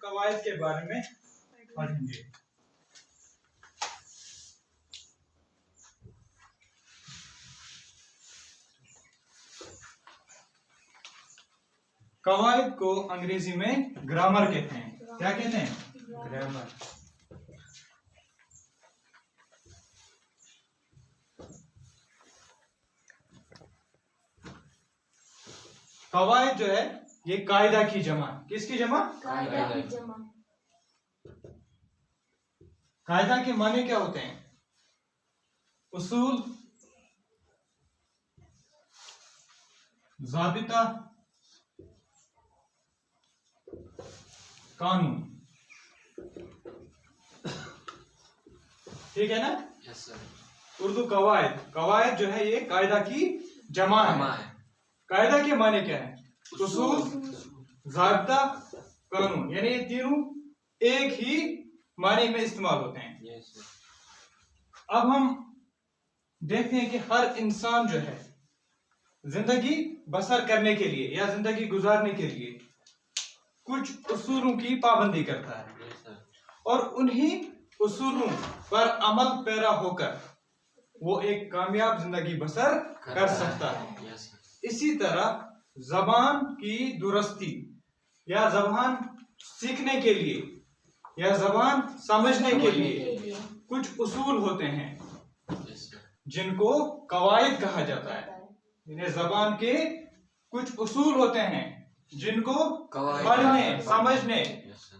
कवायद के बारे में पढ़ेंगे। कवायद को अंग्रेजी में ग्रामर कहते हैं। क्या कहते हैं? ग्रामर। कवायद जो है ये कायदा की जमा। किसकी जमा? कायदा की जमा। कायदा के माने क्या होते हैं? उसूल, ज़ाबिता, कानून। ठीक है ना? Yes sir. उर्दू कवायद, कवायद जो है ये कायदा की जमा है। कायदा के माने क्या है? उसूल, ज़ाबिता, कानून, यानी ये तीनों एक ही माने में इस्तेमाल होते हैं। Yes sir. अब हम देखते हैं कि हर इंसान जो है जिंदगी बसर करने के लिए या जिंदगी गुजारने के लिए कुछ उसूलों की पाबंदी करता है। Yes sir. और उन्हीं उसूलों पर अमल पैरा होकर वो एक कामयाब जिंदगी बसर कर सकता है। Yes sir. इसी तरह जबान की दुरुस्ती या जबान सीखने के लिए या जबान समझने के लिए कुछ उसूल होते हैं यस सर। जिनको कवायद कहा जाता है। इन्हें जबान के कुछ उसूल होते हैं जिनको पढ़ने, समझने, यस सर।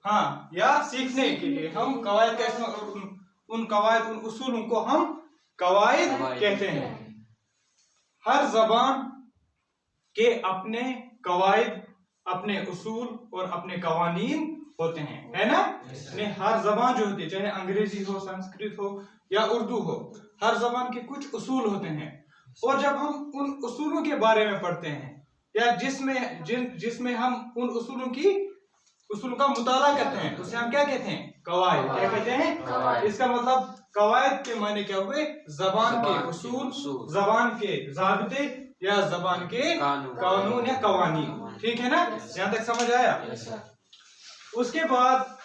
हाँ, या सीखने के लिए हम कवायद का इस्तेमाल, उन कवायद, उन उसूलों को हम कवायद कहते हैं। हर जबान के अपने कवायद, अपने उसूल और अपने कवानीन होते हैं, है ना? इसमें हर जबान जो होती है, चाहे अंग्रेजी हो, संस्कृत हो या उर्दू हो, हर जबान के कुछ उसूल होते हैं। और जब हम उन उसूलों के बारे में पढ़ते हैं या जिसमें हम उन उसूलों का मुताला करते हैं, उसे हम क्या कहते हैं? कवायद। क्या कहते हैं? इसका मतलब कवायद के माने क्या हुए? जबान के उसूल, जबान के ज़ाबिते या जबान के कानून या कवानीन। ठीक है ना? यहाँ तक समझ आया? Yes sir. उसके बाद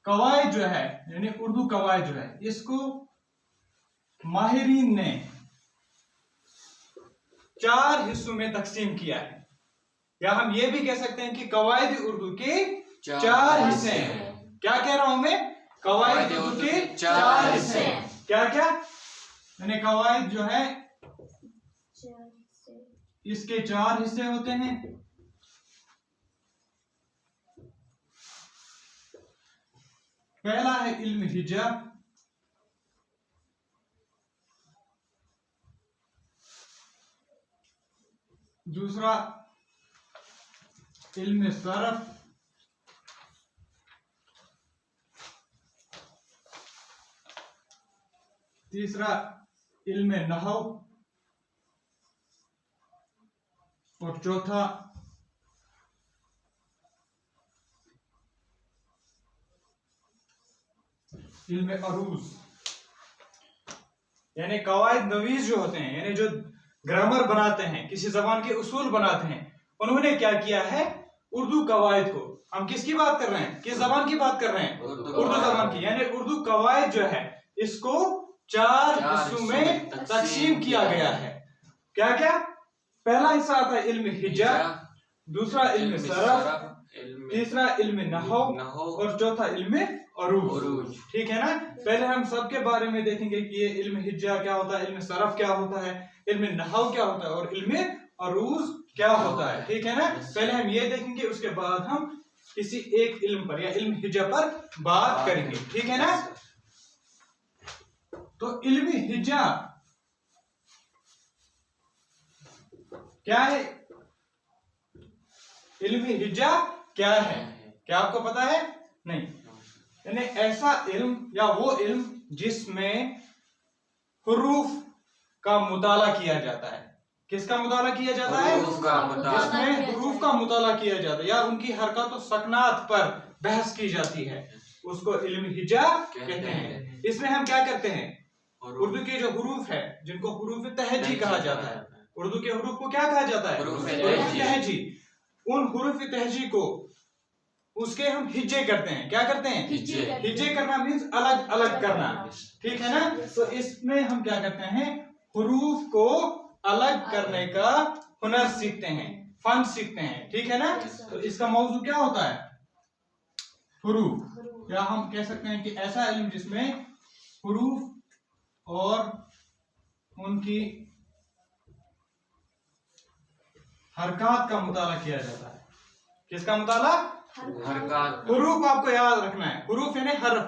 कवायद जो है, यानी उर्दू कवायद जो है, इसको माहिरीन ने 4 हिस्सों में तकसीम किया है। या हम ये भी कह सकते हैं कि कवायद उर्दू के 4 हिस्से हैं। क्या कह रहा हूं मैं? कवायद उर्दू के 4 हिस्से हैं। क्या क्या? यानी कवायद जो है इसके 4 हिस्से होते हैं। पहला है इल्म हिज्जा, दूसरा इल्म सरफ, तीसरा इल्म नहव और चौथा इल्म अरूज। यानी कवायद नवीज जो होते हैं, यानी जो ग्रामर बनाते हैं, किसी जबान के उसूल बनाते हैं, उन्होंने क्या किया है? उर्दू कवायद को, हम किसकी बात कर रहे हैं? किस जबान की बात कर रहे हैं? उर्दू जबान की। यानी उर्दू कवायद जो है इसको 4 हिस्सों में तकसीम किया गया है। क्या क्या? पहला हिस्सा आता है इल्म हिज्जा, दूसरा इल्म सरफ, तीसरा इल्म नहव और चौथा इल्म अरूज। ठीक है ना? पहले हम सबके बारे में देखेंगे कि ये इल्म हिज्जा क्या होता है, इल्म सरफ क्या होता है, इल्म नहव क्या होता है और इल्म अरूज क्या होता है। ठीक है ना? पहले हम ये देखेंगे, उसके बाद हम किसी एक इल्म पर या इल्म हिज्जा पर बात करेंगे। ठीक है ना? तो इल्म हिज्जा क्या है? इल्म हिज्जा क्या है? क्या आपको पता है? नहीं। यानी ऐसा इल्म या वो इल्म जिसमें हुरूफ का मुताला किया जाता है। किसका मुताला किया जाता है? जिसमें हुरूफ का मुताला किया जाता है या उनकी हरकत और सकनात पर बहस की जाती है, उसको इल्म हिज्जा कहते हैं। इसमें हम क्या करते हैं? उर्दू के जो हुरूफ है, जिनको हुरूफ तहजी कहा जाता है, उर्दू के हुरूफ को क्या कहा जाता है? हुरूफ तहजी। उन हुरूफ तहजी को उसके हम हिज्जे करते हैं। क्या करते हैं? हिज्जे हिज्जे करना मीन्स अलग अलग करना, ठीक है ना। तो इसमें हम क्या करते हैं, हुरूफ को अलग करने का हुनर सीखते हैं, फन सीखते हैं, ठीक है ना। तो इसका मौजू क्या होता है? हुरूफ, या हम कह सकते हैं कि ऐसा इल्म जिसमें हुरूफ और उनकी हरकत का मुताला किया जाता है। किसका मुताला? हरकत। हुरूफ आपको याद रखना है। हुरूफ यानी हरफ,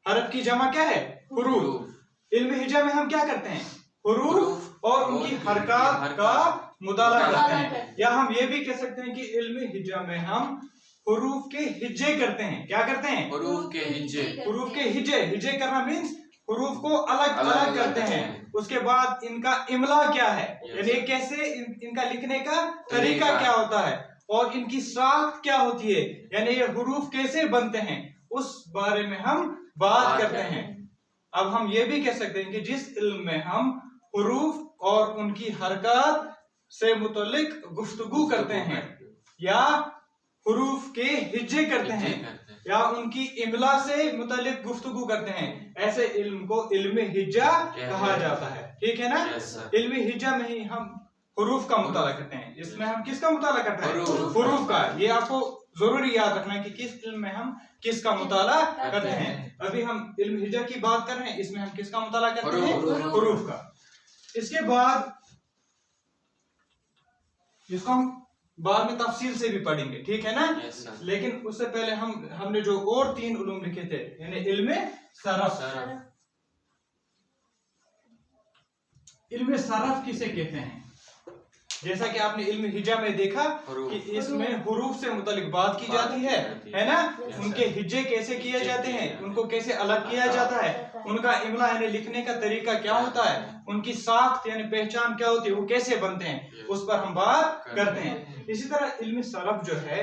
हरफ की जमा क्या है? हुरूफ। इल्म हिज्जा में हम क्या करते हैं? हुरूफ और उनकी हरकत का मुताला करते हैं। या हम ये भी कह सकते हैं कि इल्म हिज्जा में हम हुरूफ के हिज्जे करते हैं। क्या करते हैं? हुरूफ के हिज्जे। हुरूफ के हिज्जे, हिज्जे करना मीन्स हुरूफ को अलग अलग करते हैं। उसके बाद इनका इमला क्या है, यानी कैसे इनका लिखने का तरीका क्या होता है, और इनकी साख्त क्या होती है, यानी ये हुरूफ कैसे बनते हैं, उस बारे में हम बात करते हैं। अब हम ये भी कह सकते हैं कि जिस इल्म में हम हुरूफ और उनकी हरकत से मुतल्लिक गुफ्तगू करते हैं, या हुरूफ के हिज्जे करते हैं, या उनकी इमला से मुतल्लिक गुफ्तगू करते हैं, ऐसे इल्म को इल्म हिज्जा कहा जाता है, ठीक है ना। इल्म हिज्जा में ही हम हुरूफ का मुताला करते हैं। इसमें हम किसका मुताला करते हैं? हुरूफ का। ये आपको जरूरी याद रखना है कि किस इल्म में हम किसका मुताला करते हैं। अभी हम इल्म हिज्जा की बात कर रहे हैं, इसमें हम किसका मुताला करते हैं? हुरूफ का। इसके बाद इसको हम बाद में तफसील से भी पढ़ेंगे, ठीक है ना। लेकिन उससे पहले हमने जो और 3 उलूम लिखे थे, यानी इल्म सरफ। इल्म सरफ किसे कहते हैं? जैसा कि आपने इल्म हिज्जा में देखा कि इसमें हुरूफ से मुतालिक बात की जाती है ना। उनके हिज्जे कैसे किए जाते हैं, उनको कैसे अलग किया जाता है, उनका इमला यानी लिखने का तरीका क्या होता है, उनकी साख्त यानी पहचान क्या होती है, वो कैसे बनते हैं, उस पर हम बात करते हैं। इसी तरह इल्म सरफ जो है,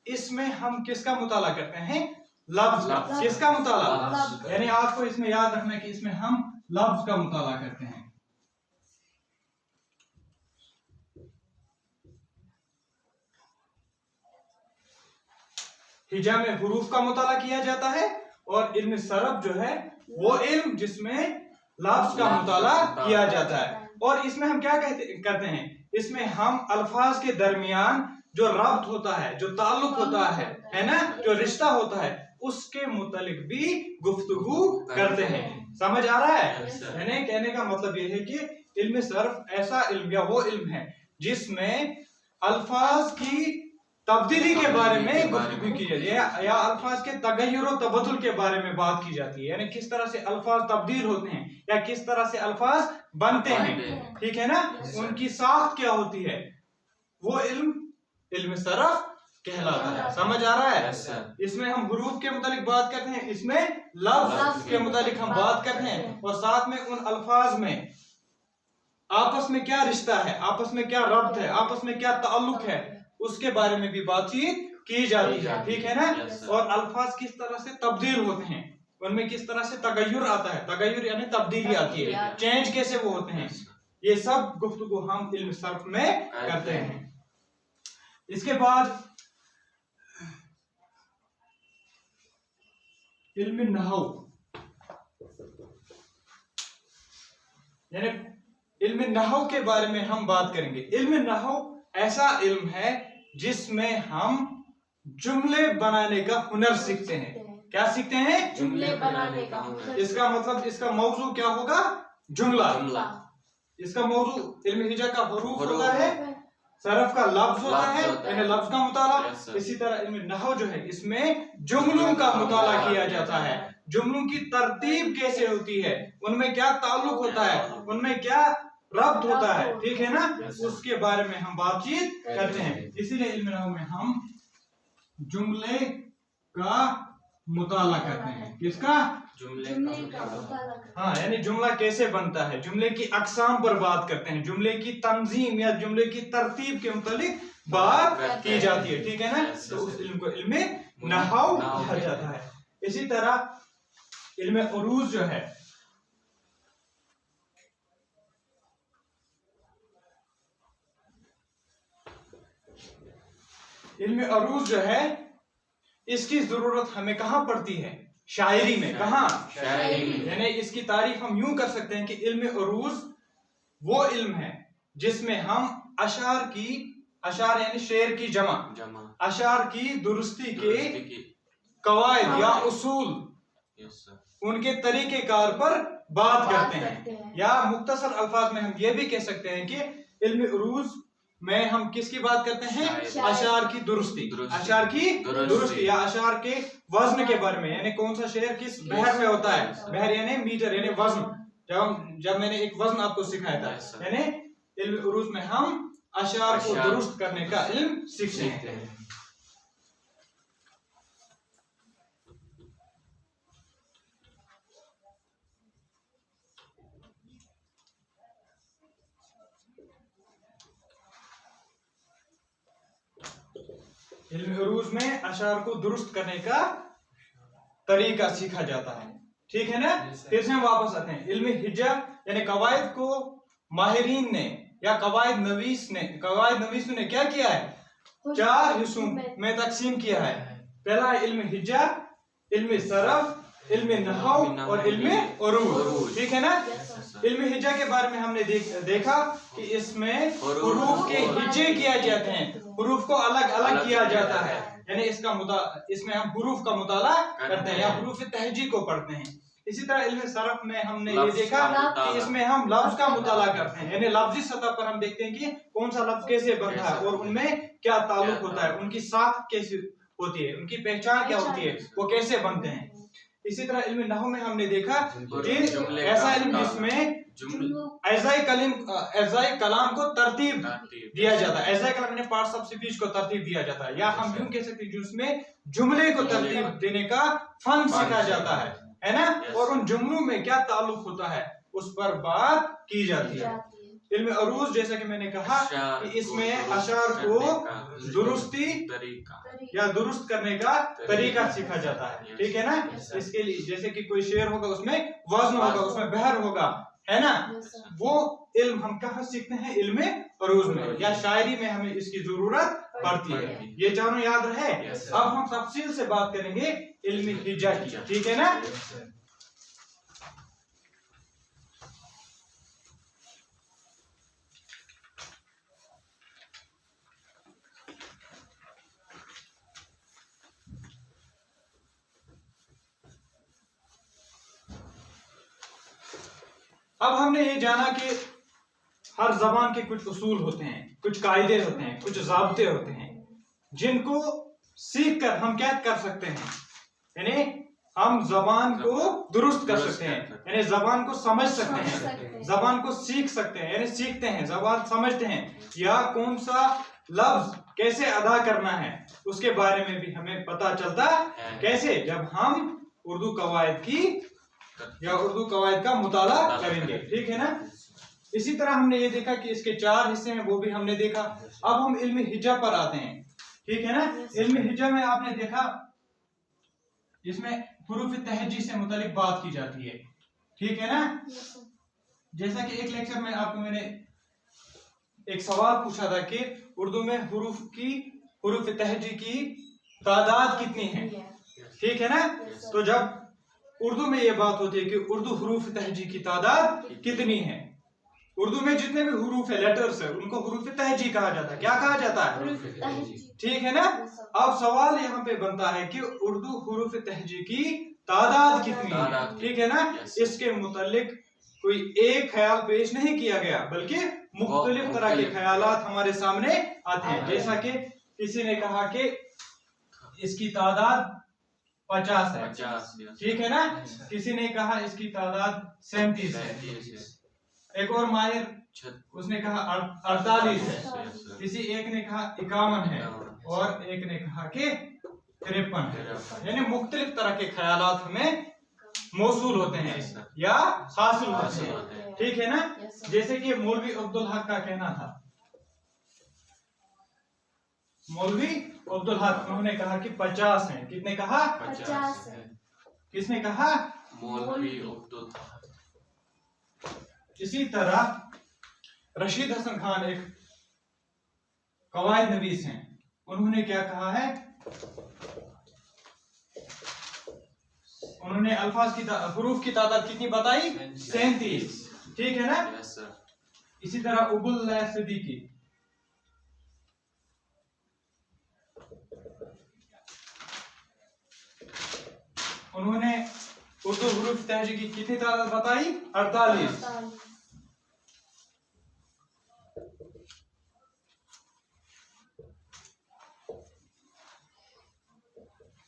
इसमें हम किसका मुताला करते हैं? लफ्ज। किसका मुताला? यानी आपको इसमें याद रखना है कि इसमें हम लफ्ज का मुताला करते हैं। हिज्जा में हुरूफ का मुताला किया जाता है, और इल्म सरफ जो है वो इल्म जिसमें लफ्ज का मुताला किया जाता है। और इसमें हम क्या करते हैं? इसमें हम अल्फाज के दरमियान जो रब्त होता है, जो ताल्लुक होता है ना, जो रिश्ता होता है, उसके मुतालिक भी गुफ्तगू करते हैं। समझ आ रहा है? यानी कहने का मतलब यह है कि इल्म सरफ ऐसा इल्म या वो इल्म है जिसमें अल्फाज की तब्दीली के बारे में गुफ्तगू की जाती है, या अल्फाज के तगय्युर और तबदुल के बारे में बात की जाती है, यानी किस तरह से अल्फाज तब्दील होते हैं या किस तरह से अल्फाज बनते हैं, ठीक है ना। उनकी साख्त क्या होती है, वो इल्म सरफ कहलाता है। समझ आ रहा है? इसमें हम हुरूफ के मुतालिक बात करते हैं, इसमें लफ्ज के मुतालिक हम बात करते हैं, और साथ में उन अल्फाज में आपस में क्या रिश्ता है, आपस में क्या रब्त है, आपस में क्या ताल्लुक है, उसके बारे में भी बातचीत की जाती है, ठीक है ना। और अल्फाज किस तरह से तब्दील होते हैं, उनमें किस तरह से तगय्युर आता है, तगय्युर यानी तब्दीली आती है, चेंज कैसे वो होते हैं, ये सब गुफ्तगू हम इल्म सर्फ में करते हैं। इसके बाद इल्म नहव, यानी इल्म नहव के बारे में हम बात करेंगे। इल्म नहव ऐसा इल्म है जिसमें हम जुमले बनाने का हुनर सीखते हैं। क्या सीखते हैं? जुमले बनाने का हुनर। इसका मतलब, इसका मौजू क्या होगा? जुमला। इसका मौजू इल्म हिज्जा का हुरूफ होता है, सरफ का लफ्ज होता है, यानी लफ्ज का मुताला। इसी तरह इल्म नहव जो है, इसमें जुमलों का मुताला किया जाता है। जुमलों की तरतीब कैसे होती है, उनमें क्या ताल्लुक होता है, उनमें क्या रब्त होता है, ठीक है ना, उसके बारे में हम बातचीत करते हैं। इसीलिए इल्म नहव में हम जुमले का मुताला करते हैं। किसका? जुमले का मुताला। हाँ, यानी जुमला कैसे बनता है, जुमले की अकसाम पर बात करते हैं, जुमले की तंजीम या जुमले की तरतीब के मुतालिक बात की जाती है, ठीक है ना। तो उस इल्म को इल्म नहव कहा जाता है। इसी तरह इल्म उरूज जो है, इल्म उरूज जो है इसकी जरूरत हमें कहाँ पड़ती है? शायरी में। कहाँ? शायरी में। यानी इसकी तारीफ हम यूं कर सकते हैं कि इल्म उरूज वो इल्म है जिसमें हम अशार यानी शेर की जमा, अशार की दुरुस्ती के कवायद या उसूल, उनके तरीकेकार पर बात करते हैं। या मुख्तसर अल्फाज में हम ये भी कह सकते हैं कि इल्म उरूज में हम किसकी बात करते हैं? अशार की दुरुस्ती, अशार की दुरुस्ती या अशार के वजन के बारे में, यानी कौन सा शेर किस बहर में होता है। बहर यानी मीटर यानी वजन। जब मैंने एक वजन आपको सिखाया था, यानी इल्म उरूज में हम अशार को दुरुस्त करने का इल्म सीखते हैं। इल्म उरूज में अशार को दुरुस्त करने का तरीका सीखा जाता है। ठीक है ना? फिर से हम वापस आते हैं। इल्म हिज्जा यानी कवायद को माहिरीन ने या कवायद नवीसों ने क्या किया है? 4 हिस्सों में तकसीम किया है। पहला है इल्म हिज्जा, इल्म सरफ, इल्म नहव और इल्म उरूज। ठीक है ना? इल्म हिज्जा के बारे में हमने देखा कि इसमें हुरूफ के हिज्जे किया जाते हैं, हुरूफ को अलग अलग किया जाता है, यानी इसमें हम हुरूफ का मुताला करते हैं या हुरूफ तहजी को पढ़ते हैं। इसी तरह इल्म सरफ में हमने ये देखा कि इसमें हम लफ्ज का मुताला करते हैं, यानी लफ्जी सतह पर हम देखते हैं कि कौन सा लफ्ज कैसे बनता है और उनमें क्या ताल्लुक होता है, उनकी साख कैसी होती है, उनकी पहचान क्या होती है, वो कैसे बनते हैं। इसी तरह इल्म नहव में हमने देखा कि ऐसा इल्म जिसमें एज़ाए कलाम को तरतीब दिया जाता है, एज़ाए कलाम यानी पार्ट्स ऑफ स्पीच को तरतीब दिया जाता है, या हम यूं कह सकते हैं जिसमें जुमले को तरतीब देने का फन सीखा जाता है ना? और उन जुमलों में क्या ताल्लुक होता है उस पर बात की जाती है। इल्म उरूज जैसा कि मैंने कहा कि इसमें अशार को दुरुस्ती या दुरुस्त करने का तरीका सीखा जाता है। ठीक है ना? इसके लिए जैसे कि कोई शेर होगा उसमें वजन होगा, उसमें बहर होगा, है ना? वो इल्म हम कहाँ सीखते हैं? इल्म उरूज में या शायरी में हमें इसकी जरूरत पड़ती है। ये चारों याद रहे। अब हम तफसील से बात करेंगे इल्म हिज्जा की। ठीक है ना? अब हमने ये जाना कि हर जबान के कुछ उसूल होते हैं, कुछ कायदे होते हैं, कुछ ज़ाब्ते होते हैं जिनको सीख कर हम क्या कर सकते हैं, यानी हम जबान को दुरुस्त कर सकते हैं, यानी जबान को समझ सकते हैं, जबान को सीख सकते हैं, यानी सीखते हैं, जबान समझते हैं, या कौन सा लफ्ज कैसे अदा करना है उसके बारे में भी हमें पता चलता कैसे? जब हम उर्दू कवायद का मुताला करेंगे। ठीक है ना? इसी तरह हमने ये देखा कि इसके 4 हिस्से हैं, वो भी हमने देखा। अब हम इल्म हिज्जा पर आते हैं। ठीक है ना? इल्म हिज्जा में आपने देखा इसमें हुरूफ तहजी से मुतालिक बात की जाती है। ठीक है ना? जैसा कि एक लेक्चर में आपको मैंने एक सवाल पूछा था कि उर्दू में हुरूफ तहजी की तादाद कितनी है। ठीक है ना? तो जब उर्दू में ये बात होती है कि उर्दू हुरूफ तहजी की तादाद कितनी है, उर्दू में जितने भी हुरूफ है, लेटर्स है, उनको हुरूफ तहजी कहा जाता है। क्या कहा जाता है? ठीक है ना? अब सवाल यहाँ पे बनता है कि उर्दू हुरूफ तहजी की तादाद कितनी है। ठीक है ना? इसके मुतालिक कोई एक ख्याल पेश नहीं किया गया, बल्कि मुख्तलिफ तरह के ख्यालात हमारे सामने आते हैं। जैसा कि किसी ने कहा कि इसकी तादाद 50 है। ठीक है ना? किसी ने कहा इसकी तादाद 37 है। एक और माहिर उसने कहा 48 है। किसी एक ने कहा 51 है और एक ने कहा कि 53 है। यानी मुख्तलिफ तरह के ख्यालात हमें मौसूल होते हैं या हासिल होते हैं। ठीक है ना? जैसे कि मौलवी अब्दुल हक का कहना था, मौलवी अब्दुल हक, उन्होंने कहा कि 50 हैं। कितने कहा? 50 है। किसने कहा? मौलवी अब्दुल हक। इसी तरह रशीद हसन खान एक कवायद नवीस हैं, उन्होंने क्या कहा है हमने अल्फाज की हरूफ की तादाद कितनी बताई? 37, ठीक है ना। Yes sir. इसी तरह उबुल्लाह सिद्दीकी, उन्होंने उर्दू हरूफ तहजी की कितनी तादाद बताई? 48।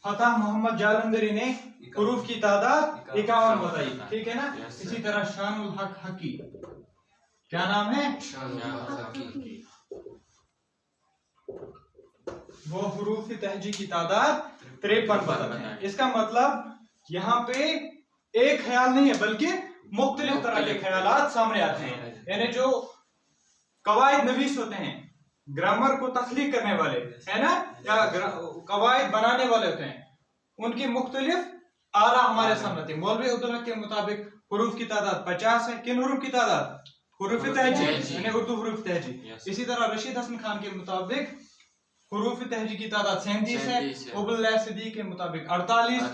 फतह मोहम्मद जालंधरी ने हरूफ की तादाद 51 बताई, ठीक है ना। इसी तरह शानुल हक हकी, क्या नाम है? वो हरूफ तहजी की तादाद 53 बताते हैं। इसका मतलब यहाँ पे एक ख्याल नहीं है बल्कि मुख्तलिफ तरह के ख्यालात सामने आते हैं। यानी जो कवायद नवीस होते हैं, ग्रामर को तख्लीक करने वाले है ना, या कवायद बनाने वाले होते हैं, उनकी मुख्तलिफ आरा हमारे सामने थे। मौलवी अब्दुल हक के मुताबिक हरूफ की तादाद 50 है। किन हरूफ की तादाद? हरूफ तहजी, यानी उर्दू हरूफ तहजी। इसी तरह रशीद हसन खान के मुताबिक हरूफ तहजी की तादाद 37 है। उबुल्लाह सिद्दीकी के मुताबिक 48,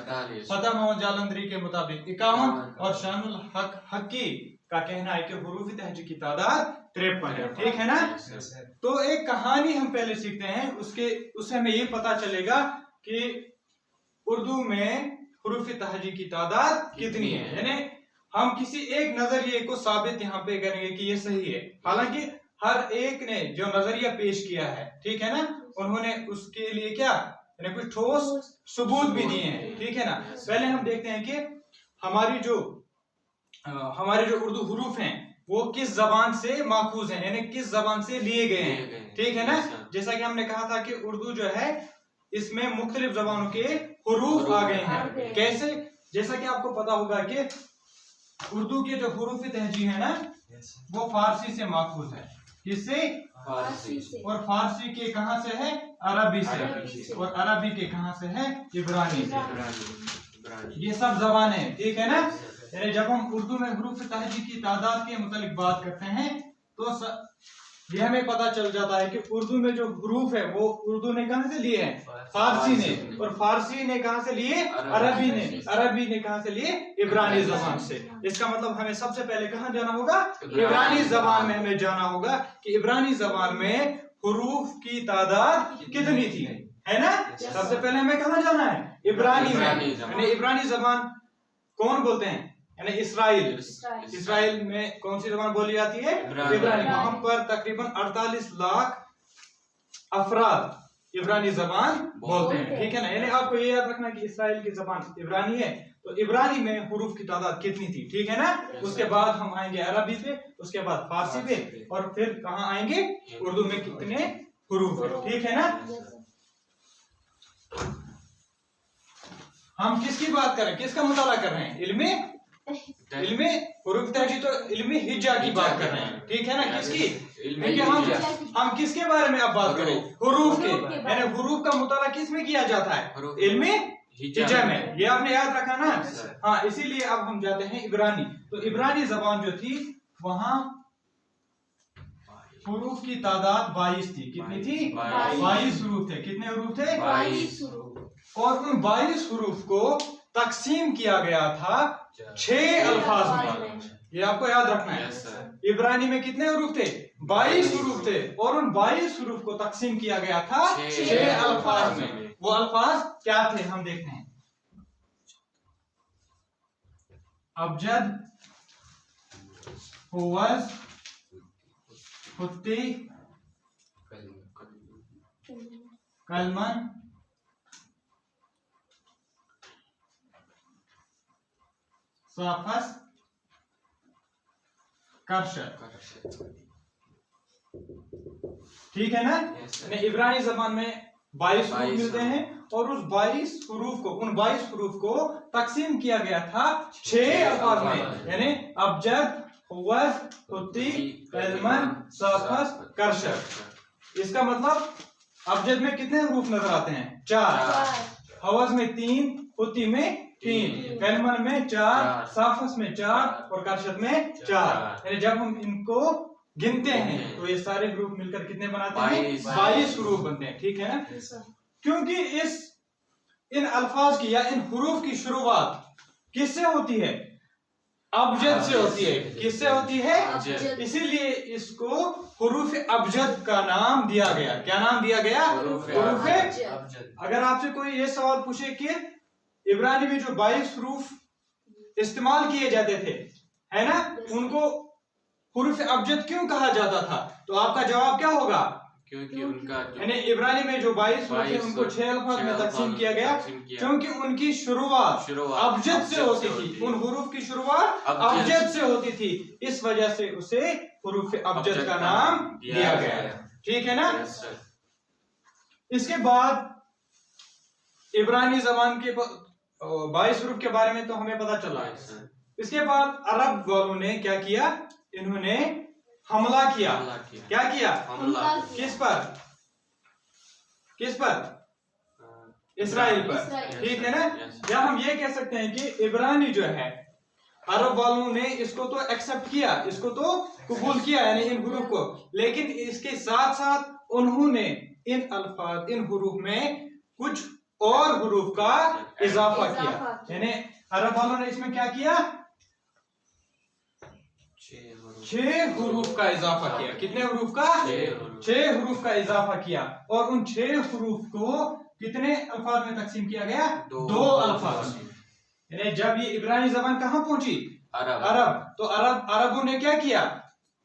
फतह मोहम्मद जालंधरी के मुताबिक 51 और शानुल हक हकी का कहना है कि हरूफ तहजी की तादाद 53 है, ठीक है ना। तो एक कहानी हम पहले सीखते हैं, उससे हमें ये पता चलेगा कि उर्दू में हरूफ तहजी की तादाद कितनी है। यानी हम किसी एक नजरिए को साबित यहाँ पे करेंगे कि ये सही है, हालांकि हर एक ने जो नजरिया पेश किया है, ठीक है ना, उन्होंने उसके लिए क्या यानी कुछ ठोस सबूत भी दिए हैं, ठीक है ना। पहले हम देखते हैं कि हमारे जो उर्दू हरूफ हैं वो किस जबान से माखूज हैं, यानी किस जबान से लिए गए हैं, ठीक है ना। जैसा कि हमने कहा था कि उर्दू जो है इसमें मुख्तलिफ जबानों के हरूफ आ गए हैं। कैसे? जैसा कि आपको पता होगा कि उर्दू के जो हरूफ तहजी है ना वो फारसी से माखूज है। किससे? फारसी से। और फारसी के कहां से है? अरबी से। और अरबी के कहां से है? इब्रानी से। ये सब जबान है, ठीक है ना। यानी जब हम उर्दू में हरूफ तहजी की तादाद के मुतालिक बात करते हैं तो ये हमें पता चल जाता है कि उर्दू में जो हरूफ है वो उर्दू ने कहां से लिए हैं? फारसी ने। और फारसी ने कहां से लिए? अरबी ने। अरबी ने कहां से लिए? इब्रानी जबान से। इसका मतलब हमें सबसे पहले कहां जाना होगा? इब्रानी जबान में हमें जाना होगा कि इब्रानी जबान में हरूफ की तादाद कितनी थी, है ना। सबसे पहले हमें कहां जाना है? इब्रानी में। यानी इब्रानी जबान कौन बोलते हैं? यानी इसराइल में कौन सी जबान बोली जाती है? इब्रानी। वहां पर तकरीबन 48 लाख अफराद इब्रानी जबान बोलते हैं, ठीक है ना। यानी आपको ये याद रखना कि इसराइल की जबान इब्रानी है, तो इब्रानी में हरूफ की तादाद कितनी थी, ठीक है ना। उसके बाद हम आएंगे अरबी पे, उसके बाद फारसी पे, और फिर कहाँ आएंगे? उर्दू में कितने हरूफ है, ठीक है ना। हम किसकी बात कर रहे हैं? किसका मुताला कर रहे हैं? इल्मे हरूफ तहजी, तो इल्मे हिज्जा की बात कर रहे हैं, ठीक है ना। किसकी? क्योंकि हम किसके बारे में अब बात करें? हरूफ के। यानी हरूफ का मुताला किस में किया जाता है? इल्मे हिज्जा में। ये आपने याद रखा ना। हाँ, इसीलिए अब हम जाते हैं इब्रानी। तो इब्रानी जबान जो थी वहां हरूफ की तादाद 22 थी। कितनी थी? 22 हरूफ थे। कितने हरूफ थे? 22। और उन 22 हरूफ को तकसीम किया गया था 6 अल्फाज में। ये आपको याद रखना है। इब्रानी में कितने हरूफ थे? 22 हरूफ थे, और उन 22 हरूफ को तकसीम किया गया था 6 अल्फाज में। वो अल्फाज क्या थे हम देखते हैं। अबजद, हुवज़, खुत्ती, कलमन, साफस, करशद, ठीक है ना। इब्रानी जबान में 22 हरूफ मिलते हैं, और उस 22 हरूफ को, उन 22 हरूफ को तकसीम किया गया था 6 अल्फाज में। यानी अबजद, हुवज़, खुत्ती, कलमन, साफस, करशद। इसका मतलब अबजद में कितने हरूफ नजर आते हैं? 4। हुवज़ में 3, खुत्ती में 3, कलमन में 4, साफस में 4 और करशद में 4। यानी जब हम इनको गिनते हैं तो ये सारे हरूफ मिलकर कितने बनाते हैं? 22 हरूफ बनते हैं, ठीक है ना। क्योंकि इन अल्फाज की या इन हरूफ की शुरुआत किससे होती है? अबजद से होती है। किससे होती है? अबजद। इसीलिए इसको हुरूफ अबजद का नाम दिया गया। क्या नाम दिया गया? हुरूफ हुरूफ अबजद। अगर आपसे कोई ये सवाल पूछे कि इब्रानी में जो 22 हरूफ इस्तेमाल किए जाते थे, है ना, उनको हुरूफ अबजद क्यों कहा जाता था, तो आपका जवाब क्या होगा? क्योंकि उनका जो यानी इब्रानी में जो 22 हरूफ है उनको 6 अल्फाज में तकसीम किया गया, क्योंकि उनकी शुरुआत अबजद से होती थी। उन हुरूफ की शुरुआत अबजद से होती थी, इस वजह से उसे हुरूफ अबजद का नाम दिया गया। ठीक है ना? Yes sir. इसके बाद इब्रानी जबान के 22 हरूफ के बारे में तो हमें पता चला है। Yes sir. इसके बाद अरब वालों ने क्या किया? इन्होंने हमला किया। हमला किया। क्या किया? हमला किस पर? किस पर? इसराइल पर। इसराइल। ठीक है ना? यस। या हम ये कह सकते हैं कि इब्रानी जो है, अरब वालों ने इसको तो एक्सेप्ट किया, इसको तो कबूल किया, यानी इन हुरूफ को, लेकिन इसके साथ साथ उन्होंने इन अल्फाज, इन हुरूफ में कुछ और हुरूफ का इजाफा किया। यानी अरब वालों ने इसमें क्या किया? 6 हुरूफ का इजाफा किया। कितने हुरूफ का? 6 हुरूफ का इजाफा किया। और उन 6 हुरूफ को कितने अल्फाज में तकसीम किया गया? 2 अल्फाज। यानी जब ये इब्रानी जबान कहाँ पहुंची? अरब। तो अरबों ने क्या किया?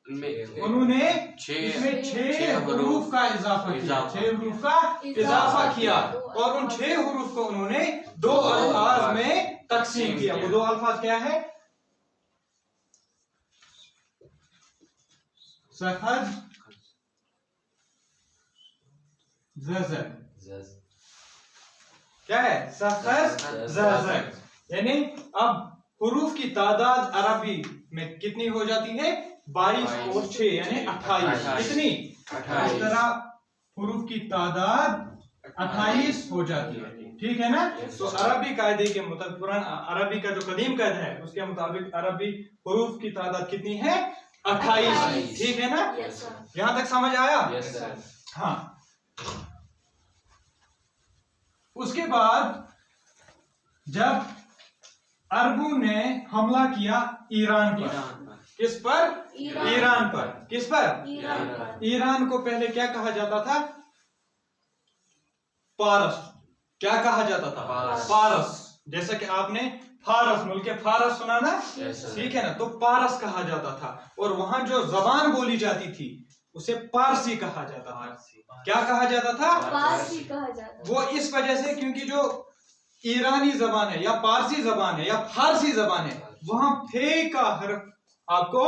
उन्होंने इसमें 6 हुरूफ का इजाफा किया। 6 हुरूफ का इजाफा किया और उन 6 हुरूफ को उन्होंने 2 अल्फाज में तकसीम किया। वो 2 अल्फाज क्या है? सखज, ज़ज़। क्या है? सखज, ज़ज़। यानी अब हुरूफ की तादाद अरबी में कितनी हो जाती है? 22 और 6 यानी 28। कितनी? 28। इस तरह हुरूफ की तादाद 28 हो जाती है। ठीक है ना? तो अरबी कायदे के मुताबिक, पुराना अरबी का जो कदीम कायदा है उसके मुताबिक अरबी हुरूफ की तादाद कितनी है? 28। ठीक है ना? यहां तक समझ आया? हाँ। उसके बाद जब अरबों ने हमला किया ईरान पर, किस पर? ईरान पर। किस पर? ईरान को पहले क्या कहा जाता था? पारस। क्या कहा जाता था? पारस। जैसा कि आपने फारस, मुल्क फारस सुना ना? ठीक है ना? तो पारस कहा जाता था। और वहां जो जबान बोली जाती थी उसे पारसी कहा जाता था। क्या कहा जाता था? पारसी कहा जाता। वो इस वजह से क्योंकि जो ईरानी जबान है या पारसी जबान है या फारसी जबान है, वहां फे का हर्फ आपको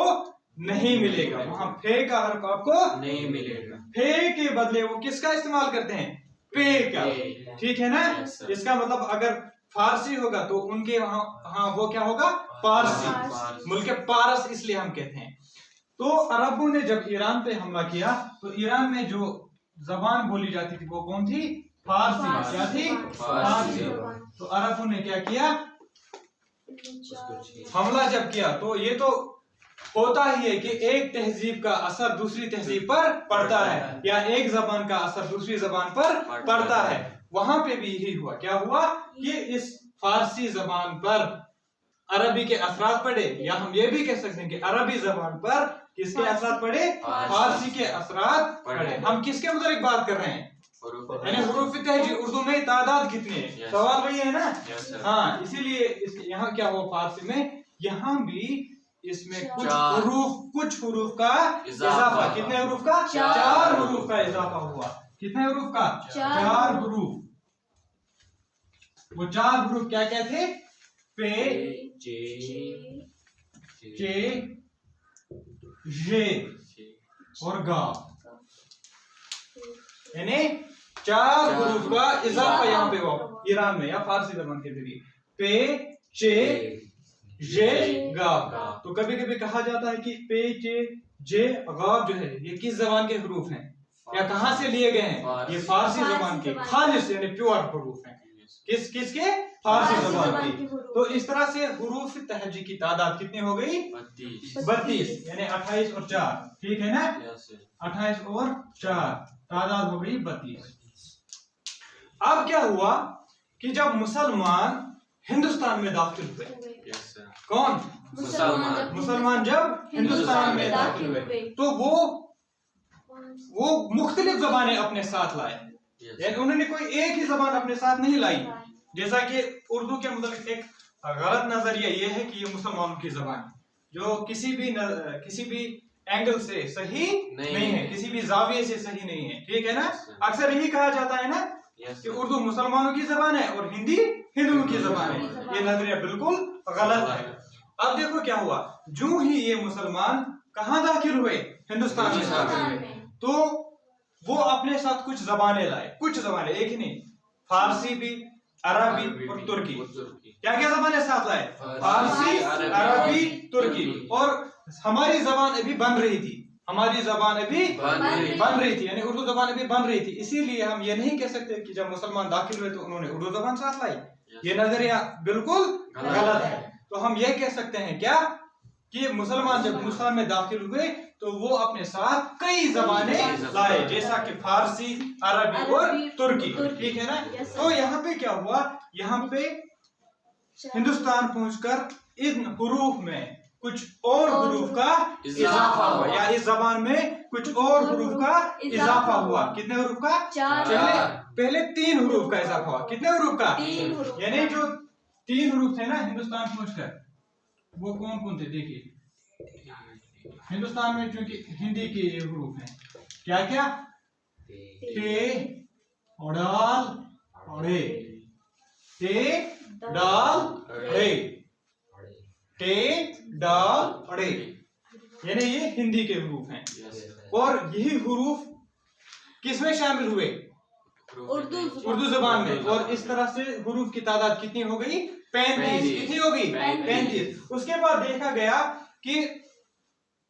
नहीं मिलेगा। वहां फे का हर्फ आपको नहीं मिलेगा। फे के बदले वो किसका इस्तेमाल करते हैं? पे का। ठीक है ना? इसका मतलब अगर फारसी होगा तो उनके वहां वो क्या होगा? पारसी। मुल्क पारस इसलिए हम कहते हैं। तो अरबों ने जब ईरान पे हमला किया तो ईरान में जो जबान बोली जाती थी वो कौन थी? फारसी। क्या थी? फारसी। तो अरबों ने क्या किया? हमला जब किया तो ये तो होता ही है कि एक तहजीब का असर दूसरी तहजीब पर पड़ता है, या एक जबान का असर दूसरी जबान पर पड़ता है। वहां पे भी यही हुआ। क्या हुआ कि इस फारसी जबान पर अरबी के असरात पड़े, या हम ये भी कह सकते हैं कि अरबी जबान पर किसके असरात पड़े? फारसी के असरात पड़े। हम किसके मुताबिक बात कर रहे हैं? यानी हुरूफ तहजी उर्दू में तादाद कितनी है? सवाल वही है ना? हाँ, इसीलिए यहाँ क्या हुआ? फारसी में यहाँ भी इसमें कुछ हुरूफ का इजाफा। कितने हुरूफ का? 4 हुरूफ का इजाफा हुआ। कितने हुरूफ का? 4 हुरूफ। वो 4 हुरूफ क्या क्या थे? पे, चे, जे और गा। यानी 4 हुरूफ का इजाफा यहाँ पे हुआ ईरान में या फारसी जबान के जरिए। पे, चे, जे, गाब। तो कभी कभी कहा जाता है कि पे, चे, जे, गाब जो है ये किस जबान के हुरूफ हैं या कहां से लिए गए हैं? ये फारसी जबान के खालिस यानी प्योर हुरूफ हैं। किसके? फारसी जबान की। तो इस तरह से हुरूफ तहजी की तादाद कितनी हो गई? 32। यानी 28 और 4। ठीक है ना? 28 और 4 तादाद हो गई 32। अब क्या हुआ कि जब मुसलमान हिंदुस्तान में दाखिल हुए। Yes, sir. कौन? मुसलमान जब हिंदुस्तान में दाखिल हुए तो वो मुख्तलिफ जबानें अपने साथ लाए। Yes, यानी उन्होंने कोई एक ही जबान अपने साथ नहीं लाई। जैसा कि उर्दू के मतलब एक गलत नजरिया ये है कि ये मुसलमानों की जबान है, जो किसी भी एंगल से सही नहीं है, किसी भी जाविये से सही नहीं है, ठीक है ना। अक्सर यही कहा जाता है ना Yes, कि sir. उर्दू मुसलमानों की जबान है और हिंदी हिंदुओं की जबान है। ये नजरिया बिल्कुल गलत है। अब देखो क्या हुआ, जो ही ये मुसलमान कहाँ दाखिल हुए? हिंदुस्तान में दाखिल हुए, तो वो अपने साथ कुछ जबानें लाए, कुछ जबानें, एक ही नहीं, फारसी भी, अरबी और तुर्की। क्या क्या जबानें साथ लाए? फारसी, अरबी, तुर्की। और हमारी जबान अभी बन रही थी, हमारी जबान अभी बन रही थी, यानी उर्दू जबान अभी बन रही थी। इसीलिए हम ये नहीं कह सकते कि जब मुसलमान दाखिल हुए तो उन्होंने उर्दू जबान साथ लाई। ये नजरिया बिल्कुल गलत है। तो हम ये कह सकते हैं क्या कि मुसलमान जब हिंदुस्तान में दाखिल हुए तो वो अपने साथ कई जबानें लाए, जैसा कि फारसी, अरबी और तुर्की, ठीक है ना। तो यहाँ पे क्या हुआ, यहाँ पे हिंदुस्तान पहुंचकर इन हुरूफ में कुछ और हुरूफ का इजाफा हुआ, या इस जबान में कुछ और हुरूफ का इजाफा हुआ। कितने हुरूफ का? पहले 3 हुरूफ का इजाफा हुआ। कितने हुरूफ का? यानी जो 3 हुरूफ थे ना हिंदुस्तान पहुंचकर, वो कौन कौन थे? देखिए हिंदुस्तान में चूंकि हिंदी के ये हुरूफ हैं, क्या क्या? टे, डाल, अड़े, टे, डाल, अड़े, टे, डाल, अड़े, यानी ये हिंदी के हुरूफ हैं। और यही हुरूफ किसमें शामिल हुए? उर्दू जबान में। और इस तरह से हुरूफ की तादाद कितनी हो गई? 35। कितनी हो गई? 35। उसके बाद देखा गया कि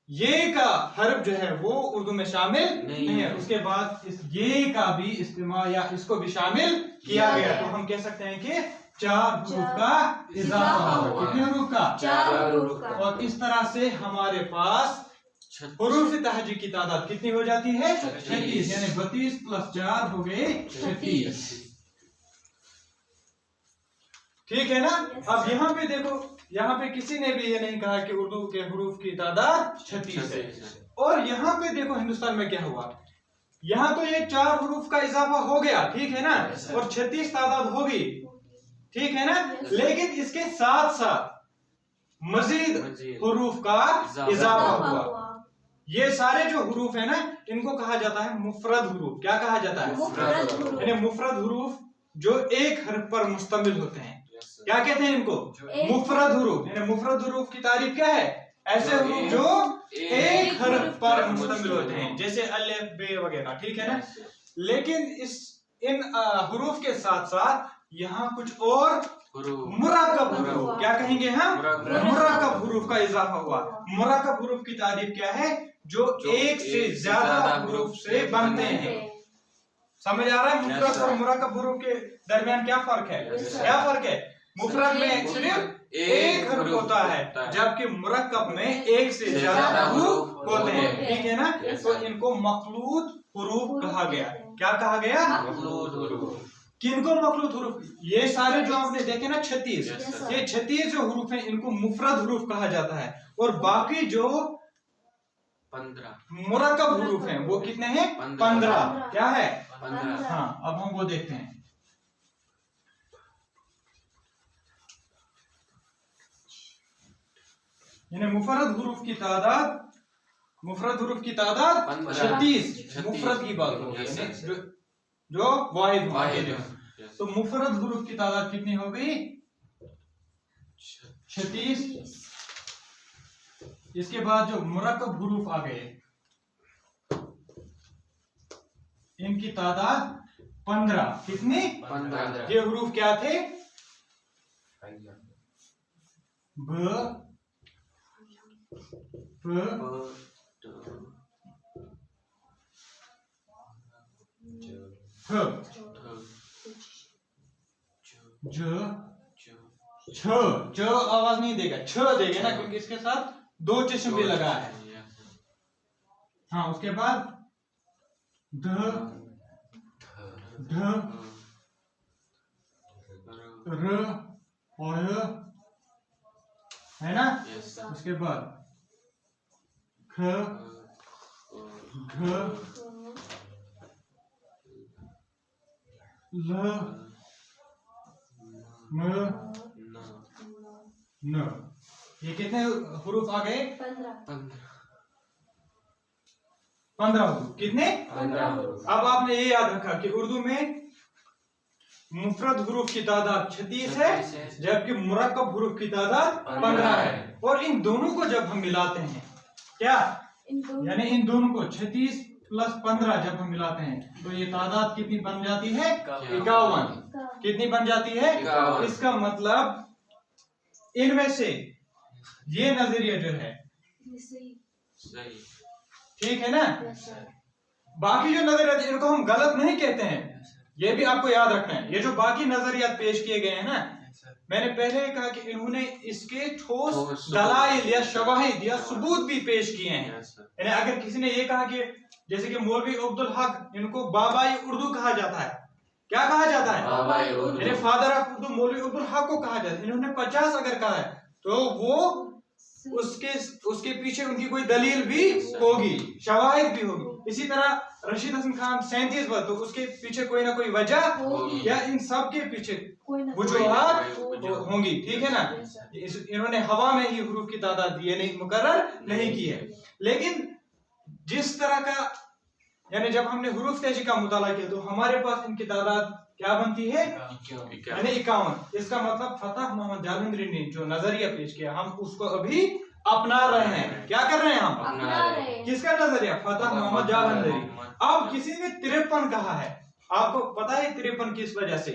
ये का हर्फ जो है वो उर्दू में शामिल नहीं है। उसके बाद इस ये का भी इस्तेमाल या इसको भी शामिल किया गया। तो हम कह सकते हैं कि 4 हुरूफ का इजाफा हुआ। कितने हुरूफ का? 4 हुरूफ का। और इस तरह से हमारे पास हुरूफ तहजी की तादाद कितनी हो जाती है? 36। यानी 32 + 4 हो गए 36। ठीक है ना। अब यहाँ पे देखो, यहाँ पे किसी ने भी ये नहीं कहा कि उर्दू के हुरूफ की तादाद 36 है। और यहाँ पे देखो हिंदुस्तान में क्या हुआ, यहाँ तो ये 4 हुरूफ का इजाफा हो गया, ठीक है ना, और 36 तादाद होगी, ठीक है ना। लेकिन इसके साथ साथ मजीद हुरूफ का इजाफा हुआ। ये सारे जो हुरूफ है ना, इनको कहा जाता है मुफरद हुरूफ। क्या कहा जाता है? यानी मुफरद हुरूफ जो एक हर्फ पर मुश्तमिल होते हैं। क्या कहते हैं इनको? मुफरद हुरूफ। यानी मुफरद हुरूफ की तारीफ क्या है? ऐसे हुरूफ जो एक हर्फ पर मुश्तमिल होते हैं, जैसे अलिफ, बे वगैरह, ठीक है ना। लेकिन इन हुरूफ के साथ साथ यहाँ कुछ और मुरक्कब हुरूफ, क्या कहेंगे हम? मुरक्कब हुरूफ का इजाफा हुआ। मुरक्कब हुरूफ की तारीफ क्या है? जो एक से ज्यादा हुरूफ से बनते हैं। समझ आ रहा है? मुफरद और मुरक्कब हुरूफ के दरमियान क्या फर्क है? क्या फर्क है? मुफरद में सिर्फ एक हर्फ होता है, जबकि मुरक्कब में एक से ज्यादा हुरूफ होते हैं, ठीक है ना। तो इनको मखलूत हुरूफ कहा गया। क्या कहा गया? मखलूत हुरूफ। किनको मखलूत हुरूफ? ये सारे जो आपने देखे ना 36, ये 36 जो हुरूफ हैं इनको मुफरद हुरूफ कहा जाता है। और बाकी जो 15 मुरक्कब हुरूफ हैं वो कितने हैं? 15। क्या है? 15। हाँ, अब हम वो देखते हैं। यानी मुफरद हुरूफ की तादाद 36 मुफरद की बात हो गई, जो वाहिद है। तो मुफरद हुरूफ की तादाद कितनी हो गई? 36। इसके बाद जो मुरक्कब हुरूफ आ गए, इनकी तादाद 15। कितनी? 15। ये हुरूफ क्या थे? ब, प, फ, ज, छ आवाज नहीं देगा, छ देगा ना, क्योंकि इसके साथ 2 चश्म भी लगा है। हाँ, उसके बाद ध, ढ, र, और है ना। Yes, sir. उसके बाद ख घ ल म No. न। ये कितने हुरूफ आ गए? 15 15 हुरूफ। कितने? 15 हुरूफ। अब आपने ये याद रखा कि उर्दू में मुफरद हुरूफ की तादाद 36 है, जबकि मुरक्कब हुरूफ की तादाद 15 है। और इन दोनों को जब हम मिलाते हैं, क्या यानी इन दोनों को 36 प्लस 15 जब हम मिलाते हैं तो ये तादाद कितनी बन जाती है? 51। कितनी बन जाती है? 51। इसका मतलब इनमें से ये नजरिया जो है सही। ठीक है ना। बाकी जो नजरिया इनको हम गलत नहीं कहते हैं, ये भी आपको याद रखना है। ये जो बाकी नजरियात पेश किए गए हैं ना, मैंने पहले कहा कि इन्होंने इसके ठोस दलाइल या शवाहिद या सबूत भी पेश किए हैं। यानी अगर किसी ने ये कहा कि जैसे कि मौलवी अब्दुल हक, इनको बाबाई उर्दू कहा जाता है। क्या कहा जाता है? बाबाई उर्दू। यानी फादर ऑफ उर्दू मौलवी अब्दुल हक को कहा जाता है। इन्होंने 50 अगर कहा है तो वो उसके पीछे उनकी कोई दलील भी होगी, शवाहिद भी होगी। इसी तरह रशीद हसन खान 37 बार, तो उसके पीछे कोई ना कोई वजह होगी। या इन सब के पीछे वजूहात होंगी। ठीक है ना। इन्होंने हवा में ही हुरूफ की तादाद ये नहीं मुकर्रर नहीं की है। लेकिन जिस तरह का यानी जब हमने हुरूफ तेजी का मुताला किया तो हमारे पास इनकी तादाद क्या बनती है? यानी 51। इसका मतलब फतह मोहम्मद जालंधरी ने जो नजरिया पेश किया, हम उसको अभी अपना रहे हैं। क्या कर रहे हैं हम? अपना रहे हैं। किसका नजरिया? फतह मोहम्मद जालंधरी। अब किसी ने 53 कहा है, आपको पता है 53 किस वजह से?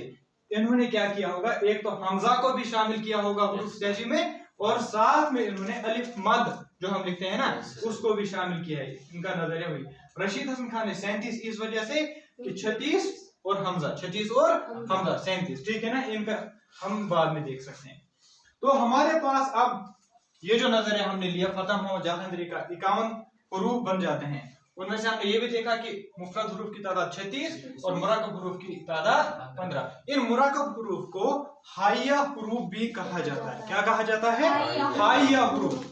इन्होंने क्या किया होगा? एक तो हमजा को भी शामिल किया होगा हुरूफ तेजी में, और साथ में इन्होंने अलिफ मद जो हम लिखते हैं ना, उसको भी शामिल किया है। इनका नजरिया हुई। रशीद हसन खान ने 37 इस वजह से कि 36 और हमजा, 36 और हमजा 37। ठीक है ना। इनका हम बाद में देख सकते हैं। तो हमारे पास अब ये जो नजरिया हमने लिया फतह मोहम्मद जालंधरी का, 51 हुरूफ बन जाते हैं। उनमें से हमने ये भी देखा कि मुफरद हुरूफ की तादाद 36 और मुरक्कब हुरूफ की तादाद 15। इन मुरक्कब हुरूफ को हाइया हुरूफ भी कहा जाता है। क्या कहा जाता है? हाइया हुरूफ।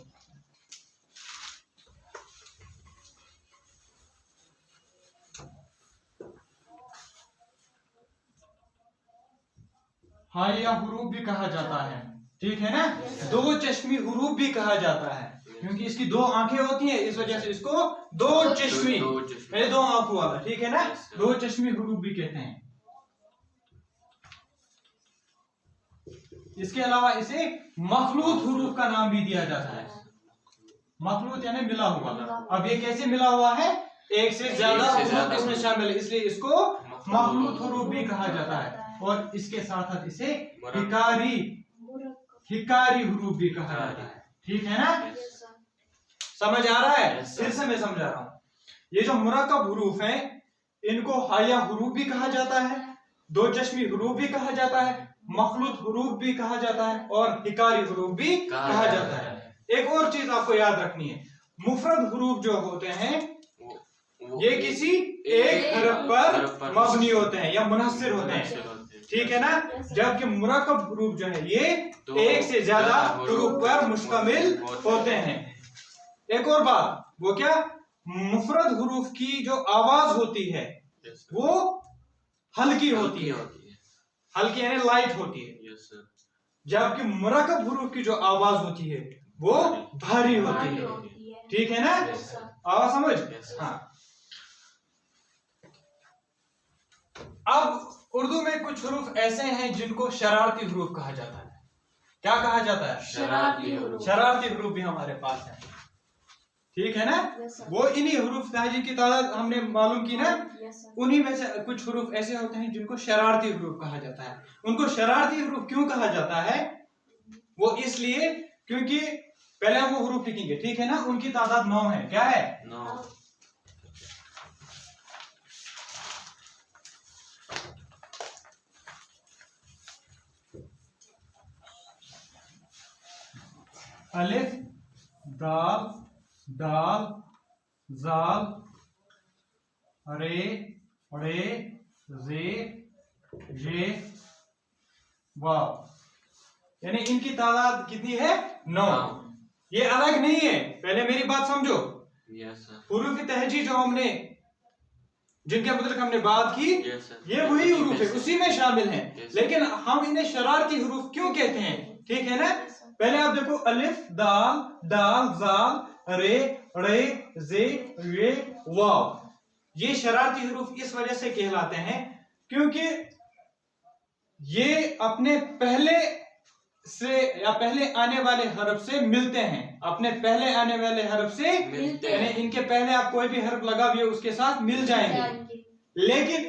हाइया हुरूफ भी कहा जाता है। ठीक है ना। दो चश्मी हुरूफ भी कहा जाता है, क्योंकि इसकी दो आंखें होती हैं, इस वजह से इसको दो चश्मी, पहले दो आंखों वाला। ठीक है ना। दो चश्मी हुरूफ भी कहते हैं। इसके अलावा इसे मखलूत हुरूफ का नाम भी दिया जाता है। मखलूत यानी मिला हुआ। अब ये कैसे मिला हुआ है? एक से ज्यादा हुरूफ इसमें शामिल है, इसलिए इसको मखलूत हुरूफ भी कहा जाता है। और इसके साथ साथ इसे हिकारी हुरूफ भी कहा जाता है। ठीक है ना। समझ आ रहा है? फिर से मैं समझा रहा हूँ। ये जो मुरक्कब हुरूफ हैं, इनको हाया हुरूफ भी कहा जाता है, दो चश्मी हुरूफ भी कहा जाता है, मखलूत हुरूफ भी कहा जाता है, और हिकारी हुरूफ भी कहा जाता है। एक और चीज आपको याद रखनी है, मुफरद हुरूफ जो होते हैं ये किसी एक हरफ पर मबनी होते हैं या मुनहसिर होते हैं। ठीक है ना। जबकि मुरक्कब हुरूफ जो है ये एक से ज्यादा हुरूफ पर मुश्तमिल होते हैं। एक और बात, वो क्या? मुफरद हुरूफ की जो आवाज होती है वो हल्की होती है। हल्की यानी लाइट होती है। जबकि मुरक्कब हुरूफ की जो आवाज होती है वो भारी होती है। ठीक है ना। आवाज समझ? हाँ। अब उर्दू में कुछ हुरूफ ऐसे हैं जिनको शरारती हुरूफ कहा जाता है। क्या कहा जाता है? शरारती हुरूफ। शरारती हुरूफ भी हमारे पास है। ठीक है ना। वो इन्हीं हुरूफ ताजी की तादाद हमने मालूम की ना, उन्हीं में से कुछ हुरूफ ऐसे होते हैं जिनको शरारती हुरूफ कहा जाता है। उनको शरारती हुरूफ क्यों कहा जाता है? वो इसलिए क्योंकि पहले हम वो हुरूफ लिखेंगे। ठीक है ना। उनकी तादाद 9 है। क्या है? 9। अलिफ, दाल, दाल, जाल, रे, रे, जे, जे, वाव। यानी इनकी तादाद कितनी है? 9। ये अलग नहीं है, पहले मेरी बात समझो। Yes sir. हुरूफ तहजी जो हमने जिनके मतलब हमने बात की, यस सर। ये वही हुरूफ है, उसी में शामिल हैं। Yes, लेकिन हम इन्हें शरारती हुरूफ क्यों कहते हैं? ठीक है ना? पहले आप देखो, अलिफ, दाल, दाल, जाल, रे, रे, जे, ये, वाव। ये शरारती हुरूफ इस वजह से कहलाते हैं क्योंकि ये अपने पहले से या पहले आने वाले हरफ से मिलते हैं। अपने पहले आने वाले हरफ से मिलते यानी हैं। इनके पहले आप कोई भी हरफ लगाइए उसके साथ मिल जाएंगे, लेकिन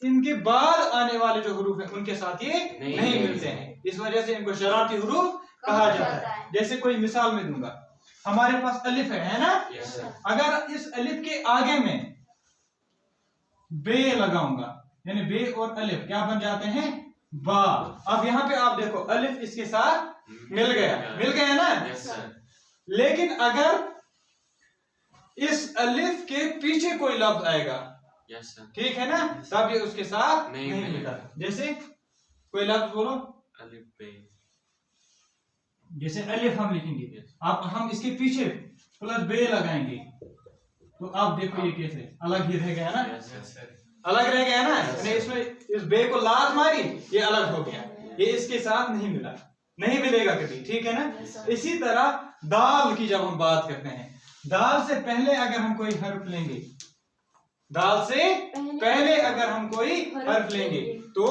इनके बाद आने वाले जो हुरूफ हैं उनके साथ ये नहीं मिलते हैं। इस वजह से इनको शरारती हुरूफ कहा जाता है। जैसे कोई मिसाल में दूंगा, हमारे पास अलिफ है ना? Yes sir. अगर इस अलिफ के आगे में बे लगाऊंगा, यानी बे और अलिफ क्या बन जाते हैं? बा। अब यहाँ पे आप देखो, अलिफ इसके साथ मिल गया ना? Yes sir. लेकिन अगर इस अलिफ के पीछे कोई लफ्ज आएगा, यस सर। ठीक है ना, तब ये उसके साथ नहीं नहीं मिलेगा। जैसे कोई लफ्ज बोलो, अलिफ बे। जैसे अलिफ हम लिखेंगे, Yes. आप हम इसके पीछे प्लस बे लगाएंगे, तो आप देखो ये कैसे अलग ही रह गया ना? Yes sir. अलग रह गया ना? Yes. यानी इसमें इस बे को लात मारी, ये अलग हो गया, ये इसके साथ नहीं मिला, नहीं मिलेगा कभी। ठीक है ना? इसी तरह दाल की जब हम बात करते हैं, दाल से पहले अगर हम कोई हर्फ लेंगे, दाल से पहले अगर हम कोई हर्फ लेंगे तो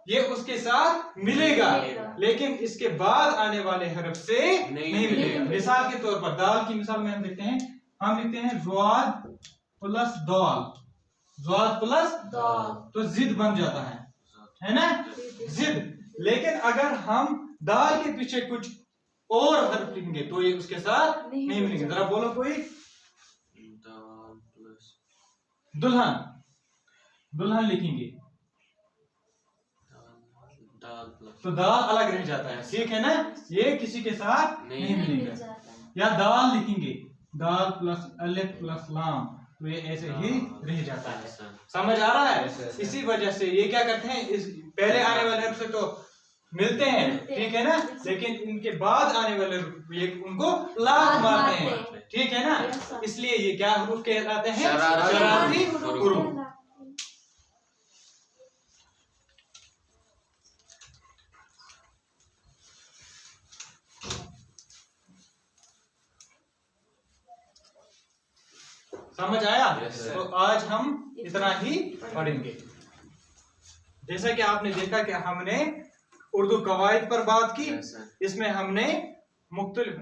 ये उसके साथ मिलेगा, लेकिन इसके बाद आने वाले हर्फ से नहीं मिलेगा। मिसाल के तौर पर दाल की मिसाल में हम देखते हैं, हम लिखते हैं ज़्वाद प्लस दाल, ज़्वाद प्लस दाल, तो जिद बन जाता है ना? जिद। लेकिन अगर हम दाल के पीछे कुछ और हर्फ लिखेंगे तो ये उसके साथ नहीं मिलेंगे। जरा बोलो कोई। दाल प्लस दुल्हन, दुल्हन लिखेंगे दाल प्लस तो दाल अलग रह जाता है, ठीक है ना? ये किसी के साथ नहीं मिलेगा। या दाल लिखेंगे, दाल प्लस अलिफ प्लस लाम, तो ये ऐसे ही रह जाता है। समझ आ रहा है? इसी वजह से ये क्या करते हैं, इस पहले आने वाले हर्फ से तो मिलते हैं, ठीक है ना, लेकिन इनके बाद आने वाले ये उनको लात मारते हैं, ठीक है ना? इसलिए ये क्या हुरूफ कहलाते हैं? शरारती हुरूफ। समझ आया? तो आज हम इतना ही पढ़ेंगे। जैसा कि आपने देखा कि हमने उर्दू कवायद पर बात की, इसमें हमने मुख्तलिफ